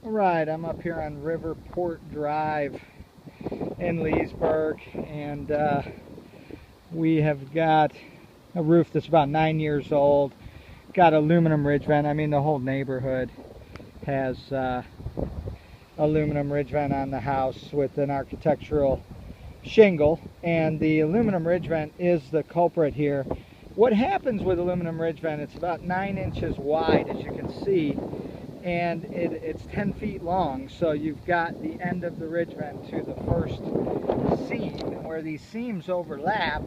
Alright, I'm up here on Riverport Drive in Leesburg, and we have got a roof that's about 9 years old. Got aluminum ridge vent. I mean, the whole neighborhood has aluminum ridge vent on the house with an architectural shingle, and the aluminum ridge vent is the culprit here. What happens with aluminum ridge vent, it's about 9 inches wide, as you can see, and it's 10 feet long, so you've got the end of the ridge vent to the first seam, and where these seams overlap,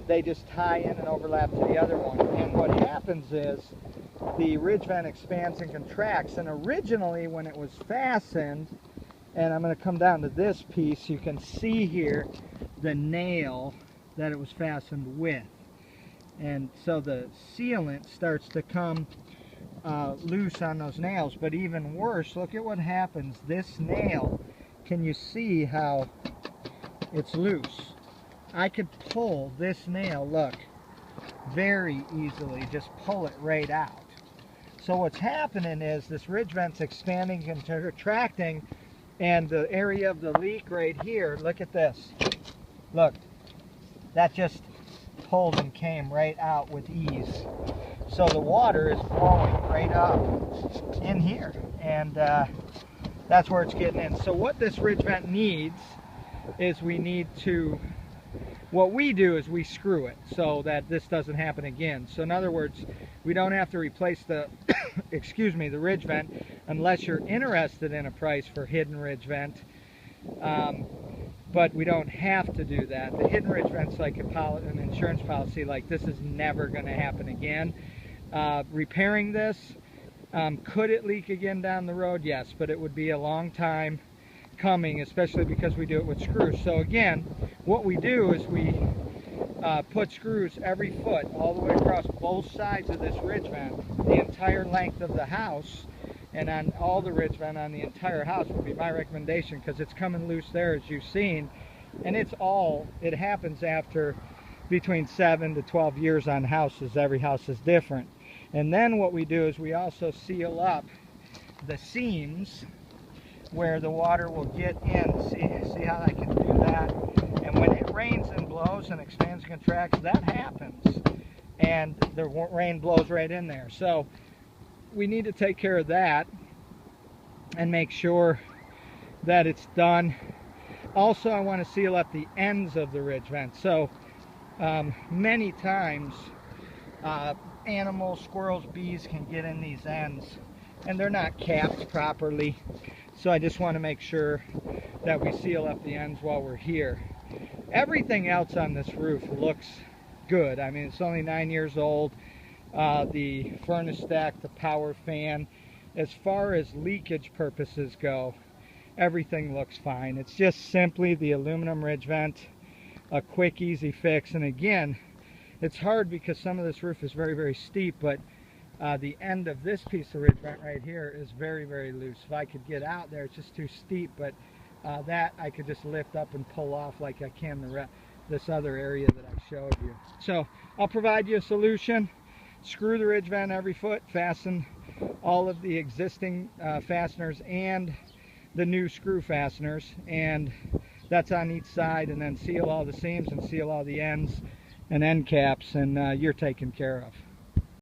they just tie in and overlap to the other one. And what happens is the ridge vent expands and contracts, and originally when it was fastened, and I'm going to come down to this piece, you can see here the nail that it was fastened with. And so the sealant starts to come loose on those nails. But even worse, look at what happens. This nail, can you see how it's loose? I could pull this nail, look, very easily, just pull it right out. So what's happening is this ridge vent's expanding and contracting, and the area of the leak right here, look at this. Look, that just pulled and came right out with ease. So the water is flowing right up in here, and that's where it's getting in. So what this ridge vent needs is what we do is we screw it so that this doesn't happen again. So in other words, we don't have to replace the excuse me, the ridge vent unless you're interested in a price for hidden ridge vent. But we don't have to do that. The hidden ridge vent's like an insurance policy, like this is never going to happen again. Repairing this, could it leak again down the road? Yes, but it would be a long time coming, especially because we do it with screws. So again, what we do is we put screws every foot all the way across both sides of this ridge vent, the entire length of the house, and on all the ridge vent on the entire house would be my recommendation, because it's coming loose there, as you've seen, and it happens after between 7 to 12 years on houses. Every house is different. And then what we do is we also seal up the seams where the water will get in. See how I can do that? And when it rains and blows and expands and contracts, that happens, and the rain blows right in there. So we need to take care of that and make sure that it's done. Also, I want to seal up the ends of the ridge vent. So many times animals, squirrels, bees can get in these ends, and they're not capped properly. So I just want to make sure that we seal up the ends while we're here. Everything else on this roof looks good. I mean, it's only 9 years old. The furnace stack, the power fan, as far as leakage purposes go, everything looks fine. It's just simply the aluminum ridge vent, a quick, easy fix. And again, it's hard because some of this roof is very, very steep, but the end of this piece of ridge vent right here is very, very loose. If I could get out there, it's just too steep, but that I could just lift up and pull off like I can this other area that I showed you. So I'll provide you a solution. Screw the ridge vent every foot, fasten all of the existing fasteners and the new screw fasteners, and that's on each side, and then seal all the seams and seal all the ends and end caps, and you're taken care of.